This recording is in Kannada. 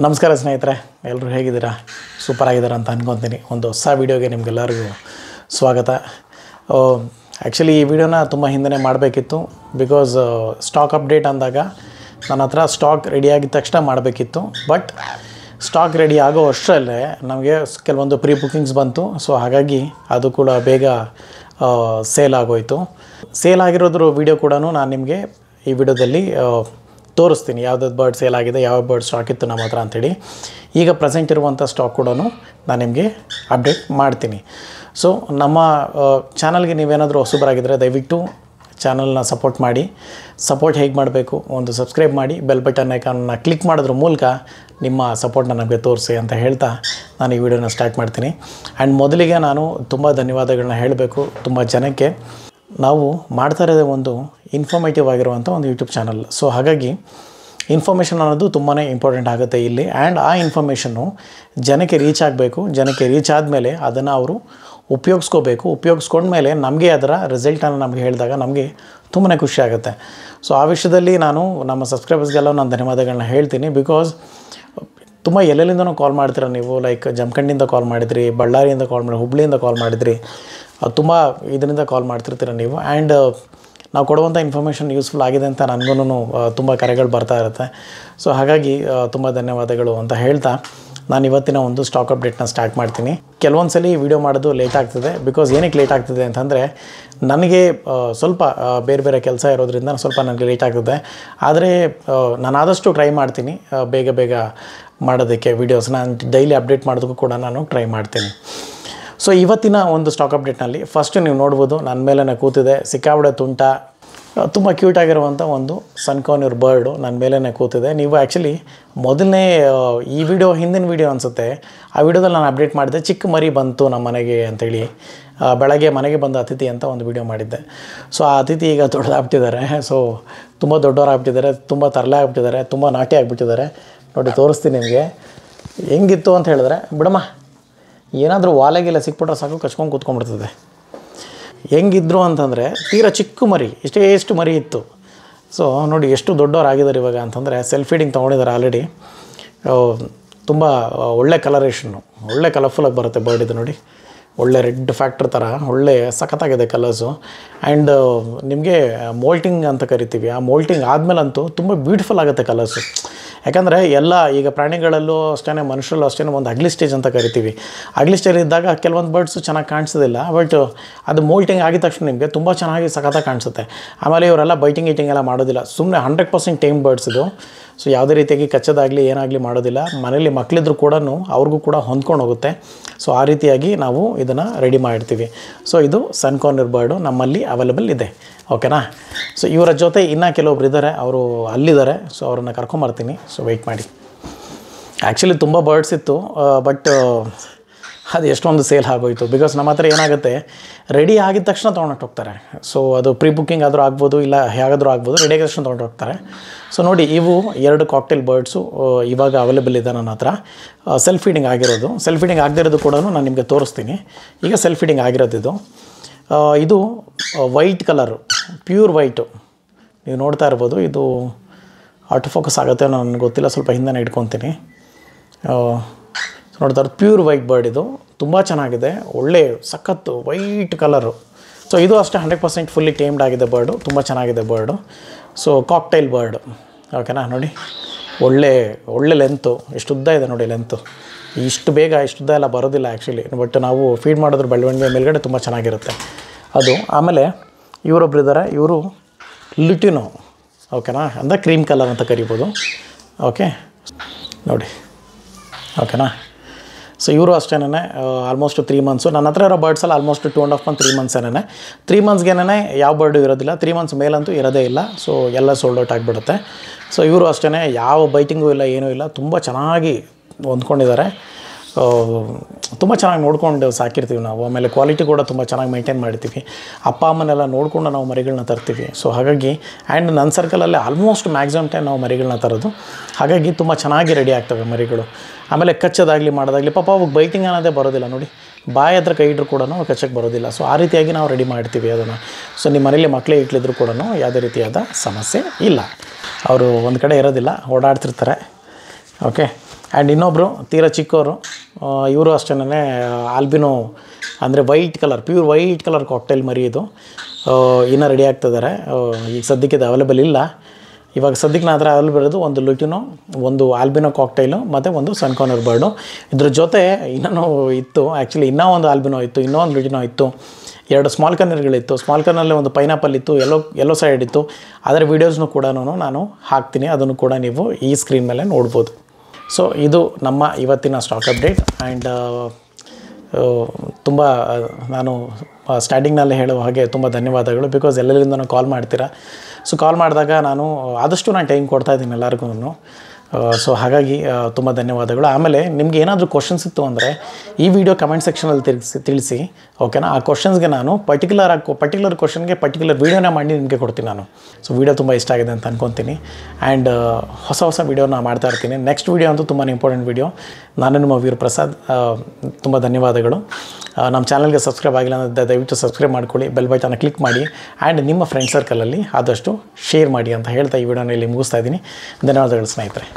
ನಮಸ್ಕಾರ ಸ್ನೇಹಿತರೆ, ಎಲ್ಲರೂ ಹೇಗಿದ್ದೀರಾ? ಸೂಪರ್ ಆಗಿದ್ದೀರಾ ಅಂತ ಅನ್ಕೊತೀನಿ. ಒಂದು ಹೊಸ ವೀಡಿಯೋಗೆ ನಿಮಗೆಲ್ಲರಿಗೂ ಸ್ವಾಗತ. ಆ್ಯಕ್ಚುಲಿ ಈ ವಿಡಿಯೋನ ತುಂಬ ಹಿಂದೆ ಮಾಡಬೇಕಿತ್ತು. ಬಿಕಾಸ್ ಸ್ಟಾಕ್ ಅಪ್ಡೇಟ್ ಅಂದಾಗ ನನ್ನ ಹತ್ರ ಸ್ಟಾಕ್ ರೆಡಿಯಾಗಿದ್ದ ತಕ್ಷಣ ಮಾಡಬೇಕಿತ್ತು. ಬಟ್ ಸ್ಟಾಕ್ ರೆಡಿ ಆಗೋ ಅಷ್ಟರಲ್ಲೇ ನಮಗೆ ಕೆಲವೊಂದು ಪ್ರೀ ಬುಕ್ಕಿಂಗ್ಸ್ ಬಂತು. ಸೊ ಹಾಗಾಗಿ ಅದು ಕೂಡ ಬೇಗ ಸೇಲ್ ಆಗೋಯಿತು. ಸೇಲ್ ಆಗಿರೋದ್ರ ವೀಡಿಯೋ ಕೂಡ ನಾನು ನಿಮಗೆ ಈ ವಿಡಿಯೋದಲ್ಲಿ ತೋರಿಸ್ತೀನಿ. ಯಾವುದಾದ್ರು ಬರ್ಡ್ ಸೇಲ್ ಆಗಿದೆ, ಯಾವ ಬರ್ಡ್ ಸ್ಟಾಕ್ ಇತ್ತು ನಮ್ಮ ಹತ್ರ ಅಂಥೇಳಿ. ಈಗ ಪ್ರೆಸೆಂಟ್ ಇರುವಂಥ ಸ್ಟಾಕ್ ಕೂಡ ನಾನು ನಿಮಗೆ ಅಪ್ಡೇಟ್ ಮಾಡ್ತೀನಿ. ಸೊ ನಮ್ಮ ಚಾನಲ್ಗೆ ನೀವೇನಾದರೂ ಹೊಸಬರಾಗಿದ್ದರೆ ದಯವಿಟ್ಟು ಚಾನಲ್ನ ಸಪೋರ್ಟ್ ಮಾಡಿ. ಸಪೋರ್ಟ್ ಹೇಗೆ ಮಾಡಬೇಕು, ಒಂದು ಸಬ್ಸ್ಕ್ರೈಬ್ ಮಾಡಿ, ಬೆಲ್ ಬಟನ್ ಐಕಾನ್ನ ಕ್ಲಿಕ್ ಮಾಡೋದ್ರ ಮೂಲಕ ನಿಮ್ಮ ಸಪೋರ್ಟ್ನ ನಮಗೆ ತೋರಿಸಿ ಅಂತ ಹೇಳ್ತಾ ನಾನು ಈ ವಿಡಿಯೋನ ಸ್ಟಾರ್ಟ್ ಮಾಡ್ತೀನಿ. ಆ್ಯಂಡ್ ಮೊದಲಿಗೆ ನಾನು ತುಂಬ ಧನ್ಯವಾದಗಳನ್ನ ಹೇಳಬೇಕು ತುಂಬ ಜನಕ್ಕೆ. ನಾವು ಮಾಡ್ತಾ ಇರೋದೇ ಒಂದು ಇನ್ಫಾರ್ಮೇಟಿವ್ ಆಗಿರುವಂಥ ಒಂದು ಯೂಟ್ಯೂಬ್ ಚಾನಲ್. ಸೊ ಹಾಗಾಗಿ ಇನ್ಫಾರ್ಮೇಷನ್ ಅನ್ನೋದು ತುಂಬಾ ಇಂಪಾರ್ಟೆಂಟ್ ಆಗುತ್ತೆ ಇಲ್ಲಿ. ಆ್ಯಂಡ್ ಆ ಇನ್ಫಾರ್ಮೇಷನ್ನು ಜನಕ್ಕೆ ರೀಚ್ ಆಗಬೇಕು. ಜನಕ್ಕೆ ರೀಚ್ ಆದಮೇಲೆ ಅದನ್ನು ಅವರು ಉಪಯೋಗಿಸ್ಕೋಬೇಕು. ಉಪಯೋಗಿಸ್ಕೊಂಡ್ಮೇಲೆ ನಮಗೆ ಅದರ ರಿಸಲ್ಟನ್ನು ನಮಗೆ ಹೇಳಿದಾಗ ನಮಗೆ ತುಂಬಾ ಖುಷಿ ಆಗುತ್ತೆ. ಸೊ ಆ ವಿಷಯದಲ್ಲಿ ನಾನು ನಮ್ಮ ಸಬ್ಸ್ಕ್ರೈಬರ್ಸ್ಗೆಲ್ಲ ನಾನು ಧನ್ಯವಾದಗಳನ್ನ ಹೇಳ್ತೀನಿ. ಬಿಕಾಸ್ ತುಂಬ ಎಲ್ಲೆಲ್ಲಿಂದನೂ ಕಾಲ್ ಮಾಡ್ತೀರ ನೀವು. ಲೈಕ್ ಜಮಖಂಡಿಯಿಂದ ಕಾಲ್ ಮಾಡಿದ್ರಿ, ಬಳ್ಳಾರಿಯಿಂದ ಕಾಲ್ ಮಾಡಿ, ಹುಬ್ಳಿಯಿಂದ ಕಾಲ್ ಮಾಡಿದ್ರಿ, ತುಂಬ ಇದರಿಂದ ಕಾಲ್ ಮಾಡ್ತಿರ್ತೀರ ನೀವು. ಆ್ಯಂಡ್ ನಾವು ಕೊಡುವಂಥ ಇನ್ಫಾರ್ಮೇಷನ್ ಯೂಸ್ಫುಲ್ ಆಗಿದೆ ಅಂತ ನನಗೂ ತುಂಬ ಕರೆಗಳು ಬರ್ತಾ ಇರುತ್ತೆ. ಸೊ ಹಾಗಾಗಿ ತುಂಬ ಧನ್ಯವಾದಗಳು ಅಂತ ಹೇಳ್ತಾ ನಾನು ಇವತ್ತಿನ ಒಂದು ಸ್ಟಾಕ್ ಅಪ್ಡೇಟ್ನ ಸ್ಟಾರ್ಟ್ ಮಾಡ್ತೀನಿ. ಕೆಲವೊಂದು ಸಲ ವೀಡಿಯೋ ಮಾಡೋದು ಲೇಟ್ ಆಗ್ತದೆ. ಬಿಕಾಸ್ ಏನಕ್ಕೆ ಲೇಟ್ ಆಗ್ತದೆ ಅಂತಂದರೆ ನನಗೆ ಸ್ವಲ್ಪ ಬೇರೆ ಬೇರೆ ಕೆಲಸ ಇರೋದ್ರಿಂದ ಸ್ವಲ್ಪ ನನಗೆ ಲೇಟ್ ಆಗ್ತದೆ. ಆದರೆ ನಾನು ಆದಷ್ಟು ಟ್ರೈ ಮಾಡ್ತೀನಿ ಬೇಗ ಮಾಡೋದಕ್ಕೆ ವೀಡಿಯೋಸ್ನ. ಡೈಲಿ ಅಪ್ಡೇಟ್ ಮಾಡೋದಕ್ಕೂ ಕೂಡ ನಾನು ಟ್ರೈ ಮಾಡ್ತೀನಿ. ಸೊ ಇವತ್ತಿನ ಒಂದು ಸ್ಟಾಕ್ ಅಪ್ಡೇಟ್ನಲ್ಲಿ ಫಸ್ಟ್ ನೀವು ನೋಡ್ಬೋದು, ನನ್ನ ಮೇಲೇ ಕೂತಿದೆ ಸಿಕ್ಕಾಬಡೆ ತುಂಟ, ತುಂಬ ಕ್ಯೂಟ್ ಆಗಿರುವಂಥ ಒಂದು ಸನ್ಕಾನ್ಯೂರ್ ಬರ್ಡು ನನ್ನ ಮೇಲೇ ಕೂತಿದೆ. ನೀವು ಆ್ಯಕ್ಚುಲಿ ಮೊದಲನೇ ಈ ವಿಡಿಯೋ ಹಿಂದಿನ ವಿಡಿಯೋ ಅನಿಸುತ್ತೆ, ಆ ವಿಡಿಯೋದಲ್ಲಿ ನಾನು ಅಪ್ಡೇಟ್ ಮಾಡಿದೆ, ಚಿಕ್ಕ ಮರಿ ಬಂತು ನಮ್ಮ ಮನೆಗೆ ಅಂಥೇಳಿ. ಬೆಳಗ್ಗೆ ಮನೆಗೆ ಬಂದ ಅತಿಥಿ ಅಂತ ಒಂದು ವಿಡಿಯೋ ಮಾಡಿದ್ದೆ. ಸೊ ಆ ಅತಿಥಿ ಈಗ ದೊಡ್ಡದಾಗ್ಬಿಟ್ಟಿದ್ದಾರೆ. ಸೊ ತುಂಬ ದೊಡ್ಡವರಾಗ್ಬಿಟ್ಟಿದ್ದಾರೆ, ತುಂಬ ತರಲೆ ಆಗ್ಬಿಟ್ಟಿದ್ದಾರೆ, ತುಂಬ ನಾಟಿ ಆಗಿಬಿಟ್ಟಿದ್ದಾರೆ. ನೋಡಿ ತೋರಿಸ್ತೀನಿ ನಿಮಗೆ. ಹೆಂಗಿತ್ತು ಅಂತ ಹೇಳಿದ್ರೆ, ಬಿಡಮ್ಮ ಏನಾದರೂ ವಾಲೆಗೆಲ್ಲ ಸಿಕ್ಬಿಟ್ರೆ ಸಾಕು ಕಚ್ಕೊಂಡು ಕೂತ್ಕೊಂಡ್ಬಿಡ್ತದೆ. ಹೆಂಗಿದ್ರು ಅಂತಂದರೆ ತೀರಾ ಚಿಕ್ಕ ಮರಿ, ಎಷ್ಟು ಮರಿ ಇತ್ತು. ಸೊ ನೋಡಿ ಎಷ್ಟು ದೊಡ್ಡವರಾಗಿದ್ದಾರೆ ಇವಾಗ ಅಂತಂದರೆ. ಸೆಲ್ಫ್ ಫೀಡಿಂಗ್ ತೊಗೊಂಡಿದ್ದಾರೆ ಆಲ್ರೆಡಿ. ತುಂಬ ಒಳ್ಳೆ ಕಲರೇಷನ್ನು, ಒಳ್ಳೆ ಕಲರ್ಫುಲ್ಲಾಗಿ ಬರುತ್ತೆ ಬರ್ಡ್ ಇದು. ನೋಡಿ ಒಳ್ಳೆ ರೆಡ್ ಫ್ಯಾಕ್ಟ್ರ್ ಥರ ಒಳ್ಳೆ ಸಖತ್ತಾಗಿದೆ ಕಲರ್ಸು. ಆ್ಯಂಡ್ ನಿಮಗೆ ಮೋಲ್ಟಿಂಗ್ ಅಂತ ಕರಿತೀವಿ. ಆ ಮೋಲ್ಟಿಂಗ್ ಆದಮೇಲಂತೂ ತುಂಬ ಬ್ಯೂಟಿಫುಲ್ ಆಗುತ್ತೆ ಕಲರ್ಸು. ಯಾಕಂದರೆ ಎಲ್ಲ ಈಗ ಪ್ರಾಣಿಗಳಲ್ಲೂ ಅಷ್ಟೇ, ಮನುಷ್ಯರಲ್ಲೂ ಅಷ್ಟೇ ಒಂದು ಅಗ್ಲಿ ಸ್ಟೇಜ್ ಅಂತ ಕರಿತೀವಿ. ಅಗ್ಲಿ ಸ್ಟೇಜ್ ಇದ್ದಾಗ ಕೆಲವೊಂದು ಬರ್ಡ್ಸು ಚೆನ್ನಾಗಿ ಕಾಣಿಸೋದಿಲ್ಲ. ಬಟ್ ಅದು ಮೋಲ್ಟಿಂಗ್ ಆಗಿದ ತಕ್ಷಣ ನಿಮಗೆ ತುಂಬ ಚೆನ್ನಾಗಿ ಸಖತ್ತಾಗಿ ಕಾಣಿಸುತ್ತೆ. ಆಮೇಲೆ ಇವರೆಲ್ಲ ಬೈಟಿಂಗ್ ಎಲ್ಲ ಮಾಡೋದಿಲ್ಲ. ಸುಮ್ಮನೆ 100% ಟೈಮ್ ಬರ್ಡ್ಸ್ ಇದು. ಸೊ ಯಾವುದೇ ರೀತಿಯಾಗಿ ಕಚ್ಚೋದಾಗಲಿ ಏನಾಗಲಿ ಮಾಡೋದಿಲ್ಲ. ಮನೇಲಿ ಮಕ್ಕಳಿದ್ರು ಕೂಡ ಅವ್ರಿಗೂ ಕೂಡ ಹೊಂದ್ಕೊಂಡು ಹೋಗುತ್ತೆ. ಸೊ ಆ ರೀತಿಯಾಗಿ ನಾವು ಇದನ್ನು ರೆಡಿ ಮಾಡಿರ್ತೀವಿ. ಸೊ ಇದು ಸನ್ಕಾನ್ಯೂರ್ ಬರ್ಡು ನಮ್ಮಲ್ಲಿ ಅವೈಲೇಬಲ್ ಇದೆ. ಓಕೆನಾ? ಸೊ ಇವರ ಜೊತೆ ಇನ್ನೂ ಕೆಲವೊಬ್ರು ಇದ್ದಾರೆ, ಅವರು ಅಲ್ಲಿದ್ದಾರೆ. ಸೊ ಅವ್ರನ್ನ ಕರ್ಕೊಂಬರ್ತೀನಿ. ಸೊ ವೆಯ್ಟ್ ಮಾಡಿ. ಆ್ಯಕ್ಚುಲಿ ತುಂಬ ಬರ್ಡ್ಸ್ ಇತ್ತು, ಬಟ್ ಅದು ಎಷ್ಟೊಂದು ಸೇಲ್ ಆಗೋಯಿತು. ಬಿಕಾಸ್ ನಮ್ಮ ಹತ್ರ ಏನಾಗುತ್ತೆ, ರೆಡಿ ಆಗಿದ ತಕ್ಷಣ ತೊಗೊಂಡು ಹೋಗ್ತಾರೆ. ಸೊ ಅದು ಪ್ರೀ ಬುಕ್ಕಿಂಗ್ ಆದರೂ ಆಗ್ಬೋದು, ಇಲ್ಲ ಹೇಗಾದರೂ ಆಗ್ಬೋದು, ರೆಡಿ ಆಗಿದ ತಕ್ಷಣ ತೊಗೊಂಡು ಹೋಗ್ತಾರೆ. ಸೊ ನೋಡಿ, ಇವು 2 ಕಾಕ್ಟೇಲ್ ಬರ್ಡ್ಸು ಇವಾಗ ಅವೈಲೇಬಲ್ ಇದೆ ನನ್ನ ಹತ್ರ. ಸೆಲ್ಫ್ ಫೀಡಿಂಗ್ ಆಗಿರೋದು. ಸೆಲ್ಫ್ ಫೀಡಿಂಗ್ ಆಗದಿರೋದು ಕೂಡ ನಾನು ನಿಮಗೆ ತೋರಿಸ್ತೀನಿ. ಈಗ ಸೆಲ್ಫ್ ಫೀಡಿಂಗ್ ಆಗಿರೋದು ಇದು ವೈಟ್ ಕಲರು, ಪ್ಯೂರ್ ವೈಟು. ನೀವು ನೋಡ್ತಾ ಇರ್ಬೋದು. ಇದು ಆಟೋ ಫೋಕಸ್ ಆಗುತ್ತೆ ನನಗೆ ಗೊತ್ತಿಲ್ಲ, ಸ್ವಲ್ಪ ಹಿಂದೆ ಇಟ್ಕೊತೀನಿ. ನೋಡ್ತಾ ಇರೋದು ಪ್ಯೂರ್ ವೈಟ್ ಬರ್ಡ್. ಇದು ತುಂಬ ಚೆನ್ನಾಗಿದೆ, ಒಳ್ಳೆ ಸಖತ್ತು ವೈಟ್ ಕಲರು. ಸೊ ಇದು ಅಷ್ಟೇ 100% ಫುಲ್ಲಿ ಟೇಮ್ಡ್ ಆಗಿದೆ ಬರ್ಡು. ತುಂಬ ಚೆನ್ನಾಗಿದೆ ಬರ್ಡು. So cocktail bird. ಓಕೆನಾ? ನೋಡಿ ಒಳ್ಳೆ ಲೆಂತು, ಎಷ್ಟು ಉದ್ದ ಇದೆ ನೋಡಿ ಲೆಂತು. ಇಷ್ಟು ಬೇಗ ಇಷ್ಟುದ್ದ ಎಲ್ಲ ಬರೋದಿಲ್ಲ ಆ್ಯಕ್ಚುಲಿ. ಬಟ್ ನಾವು ಫೀಡ್ ಮಾಡೋದ್ರ ಬೆಳವಣಿಗೆ ಮೇಲ್ಗಡೆ ತುಂಬ ಚೆನ್ನಾಗಿರುತ್ತೆ ಅದು. ಆಮೇಲೆ ಇವರೊಬ್ರು ಇದ್ದಾರೆ, ಇವರು ಲುಟಿನೋ. ಓಕೆನಾ? ಅಂದರೆ ಕ್ರೀಮ್ ಕಲರ್ ಅಂತ ಕರಿಬೋದು. ಓಕೆ ನೋಡಿ. ಓಕೆನಾ? ಸೊ ಇವರು ಅಷ್ಟೇ ಆಲ್ಮೋಸ್ಟ್ 3 ಮಂತ್ಸು. ನನ್ನ ಹತ್ರ ಇರೋ ಬರ್ಡ್ಸಲ್ಲಿ ಆಲ್ಮೋಸ್ಟ್ 2.5 ಮಂತ್ 3 ಮಂತ್ಸ್ 3 ಮಂತ್ಸ್ಗೇನೆ ಯಾವ ಬರ್ಡು ಇರೋದಿಲ್ಲ. 3 ಮಂತ್ಸ್ ಮೇಲಂತೂ ಇರೋದೇ ಇಲ್ಲ. ಸೊ ಎಲ್ಲ ಸೋಲ್ಡ್ ಔಟ್ ಆಗಿಬಿಡುತ್ತೆ. ಸೊ ಇವರು ಅಷ್ಟೇ ಯಾವ ಬೈಟಿಂಗೂ ಇಲ್ಲ, ಏನೂ ಇಲ್ಲ, ತುಂಬ ಚೆನ್ನಾಗಿ ಹೊಂದ್ಕೊಂಡಿದ್ದಾರೆ. ತುಂಬ ಚೆನ್ನಾಗಿ ನೋಡ್ಕೊಂಡು ಸಾಕಿರ್ತೀವಿ ನಾವು. ಆಮೇಲೆ ಕ್ವಾಲಿಟಿ ಕೂಡ ತುಂಬ ಚೆನ್ನಾಗಿ ಮೇಂಟೈನ್ ಮಾಡ್ತೀವಿ. ಅಪ್ಪ ಅಮ್ಮನೆಲ್ಲ ನೋಡಿಕೊಂಡು ನಾವು ಮರಿಗಳನ್ನ ತರ್ತೀವಿ. ಸೊ ಹಾಗಾಗಿ ಆ್ಯಂಡ್ ನನ್ನ ಸರ್ಕಲಲ್ಲಿ ಆಲ್ಮೋಸ್ಟ್ ಮ್ಯಾಕ್ಸಿಮಮ್ ಟೈಮ್ ನಾವು ಮರಿಗಳನ್ನ ತರೋದು. ಹಾಗಾಗಿ ತುಂಬ ಚೆನ್ನಾಗಿ ರೆಡಿ ಆಗ್ತವೆ ಮರಿಗಳು. ಆಮೇಲೆ ಕಚ್ಚೋದಾಗಲಿ ಮಾಡೋದಾಗಲಿ, ಪಾಪ ಅವಾಗ ಬೈಟಿಂಗ್ ಅನ್ನೋದೇ ಬರೋದಿಲ್ಲ ನೋಡಿ. ಬಾಯಿ ಹತ್ರ ಕೈ ಇಟ್ಟರು ಕೂಡ ಕಚ್ಚಕ್ಕೆ ಬರೋದಿಲ್ಲ. ಸೊ ಆ ರೀತಿಯಾಗಿ ನಾವು ರೆಡಿ ಮಾಡ್ತೀವಿ ಅದನ್ನು. ಸೊ ನಿಮ್ಮ ಮನೇಲಿ ಮಕ್ಕಳೇ ಇಟ್ಲಿದ್ರು ಕೂಡ ಯಾವುದೇ ರೀತಿಯಾದ ಸಮಸ್ಯೆ ಇಲ್ಲ. ಅವರು ಒಂದು ಕಡೆ ಇರೋದಿಲ್ಲ, ಓಡಾಡ್ತಿರ್ತಾರೆ. ಓಕೆ? ಆ್ಯಂಡ್ ಇನ್ನೊಬ್ಬರು ತೀರಾ ಚಿಕ್ಕವರು, ಇವರು ಅಷ್ಟೇ ಆಲ್ಬಿನೋ ಅಂದರೆ white colour, pure white colour cocktail ಮರಿ ಇದು. ಇನ್ನೂ ರೆಡಿ ಆಗ್ತಿದ್ದಾರೆ. ಈಗ ಸದ್ಯಕ್ಕೆ ಇದು ಅವೈಲೇಬಲ್ ಇಲ್ಲ. ಇವಾಗ ಸದ್ಯಕ್ಕೆ ನಾನು ಅವೈಲೇಬಲ್ ಇರೋದು ಒಂದು ಲುಟಿನೋ, ಒಂದು ಆಲ್ಬಿನೋ ಕಾಕ್ಟೈಲು ಮತ್ತು ಒಂದು ಸನ್ ಕಾರ್ನರ್ ಬರ್ಡು. ಇದ್ರ ಜೊತೆ ಇನ್ನೂ ಇತ್ತು, ಆ್ಯಕ್ಚುಲಿ ಇನ್ನೂ ಒಂದು ಆಲ್ಬಿನೋ ಇತ್ತು, ಇನ್ನೊಂದು ಲುಟಿನೋ ಇತ್ತು, 2 ಸ್ಮಾಲ್ ಕಾರ್ನರ್ಗಳಿತ್ತು. ಸ್ಮಾಲ್ ಕಾರ್ನರಲ್ಲಿ ಒಂದು ಪೈನಾಪಲ್ ಇತ್ತು, ಎಲ್ಲೋ ಸೈಡ್ ಇತ್ತು. ಅದರ ವೀಡಿಯೋಸ್ನು ಕೂಡ ನಾನು ಹಾಕ್ತೀನಿ, ಅದನ್ನು ಕೂಡ ನೀವು ಈ ಸ್ಕ್ರೀನ್ ಮೇಲೆ ನೋಡ್ಬೋದು. ಸೊ ಇದು ನಮ್ಮ ಇವತ್ತಿನ ಸ್ಟಾಕ್ ಅಪ್ಡೇಟ್. ಆ್ಯಂಡ್ ತುಂಬ ನಾನು ಸ್ಟಾರ್ಟಿಂಗ್ನಲ್ಲೇ ಹೇಳುವ ಹಾಗೆ ತುಂಬ ಧನ್ಯವಾದಗಳು. ಬಿಕಾಸ್ ಎಲ್ಲರಿಂದನೂ ಕಾಲ್ ಮಾಡ್ತೀರಾ. ಸೊ ಕಾಲ್ ಮಾಡಿದಾಗ ನಾನು ಆದಷ್ಟು ಟೈಮ್ ಕೊಡ್ತಾಯಿದ್ದೀನಿ ಎಲ್ಲರಿಗೂ. ಸೊ ಹಾಗಾಗಿ ತುಂಬ ಧನ್ಯವಾದಗಳು. ಆಮೇಲೆ ನಿಮ್ಗೆ ಏನಾದರೂ ಕ್ವಶನ್ಸ್ ಇತ್ತು ಅಂದರೆ ಈ ವಿಡಿಯೋ ಕಮೆಂಟ್ ಸೆಕ್ಷನಲ್ಲಿ ತಿಳಿಸಿ, ಓಕೆನಾ. ಆ ಕ್ವಶನ್ಸ್ಗೆ ನಾನು ಪರ್ಟಿಕ್ಯುಲರ್ ಕ್ವಶನ್ಗೆ ಪರ್ಟಿಕ್ಯುಲರ್ ವೀಡಿಯೋನ ಮಾಡಿ ನಿಮಗೆ ಕೊಡ್ತೀನಿ ನಾನು. ಸೊ ವಿಡಿಯೋ ತುಂಬ ಇಷ್ಟ ಆಗಿದೆ ಅಂತ ಅಂದ್ಕೊತೀನಿ. ಆ್ಯಂಡ್ ಹೊಸ ವೀಡಿಯೋನ ಮಾಡ್ತಾ ಇರ್ತೀನಿ. ನೆಕ್ಸ್ಟ್ ವೀಡಿಯೋ ಅಂತೂ ತುಂಬಾ ಇಂಪಾರ್ಟೆಂಟ್ ವೀಡಿಯೋ. ನಾನು ನಿಮ್ಮ ವೀರ್ ಪ್ರಸಾದ್. ತುಂಬ ಧನ್ಯವಾದಗಳು. ನಮ್ಮ ಚಾನಲ್ಗೆ ಸಬ್ಸ್ಕ್ರೈಬ್ ಆಗಿಲ್ಲ ಅಂದರೆ ದಯವಿಟ್ಟು ಸಬ್ಸ್ಕ್ರೈಬ್ ಮಾಡ್ಕೊಳ್ಳಿ, ಬೆಲ್ ಬಟನ್ನ ಕ್ಲಿಕ್ ಮಾಡಿ, ಆ್ಯಂಡ್ ನಿಮ್ಮ ಫ್ರೆಂಡ್ ಸರ್ಕಲಲ್ಲಿ ಆದಷ್ಟು ಶೇರ್ ಮಾಡಿ ಅಂತ ಹೇಳ್ತಾ ಈ ವಿಡಿಯೋನ ಇಲ್ಲಿ ಮುಗಿಸ್ತಾ ಇದ್ದೀನಿ. ಧನ್ಯವಾದಗಳು ಸ್ನೇಹಿತರೆ.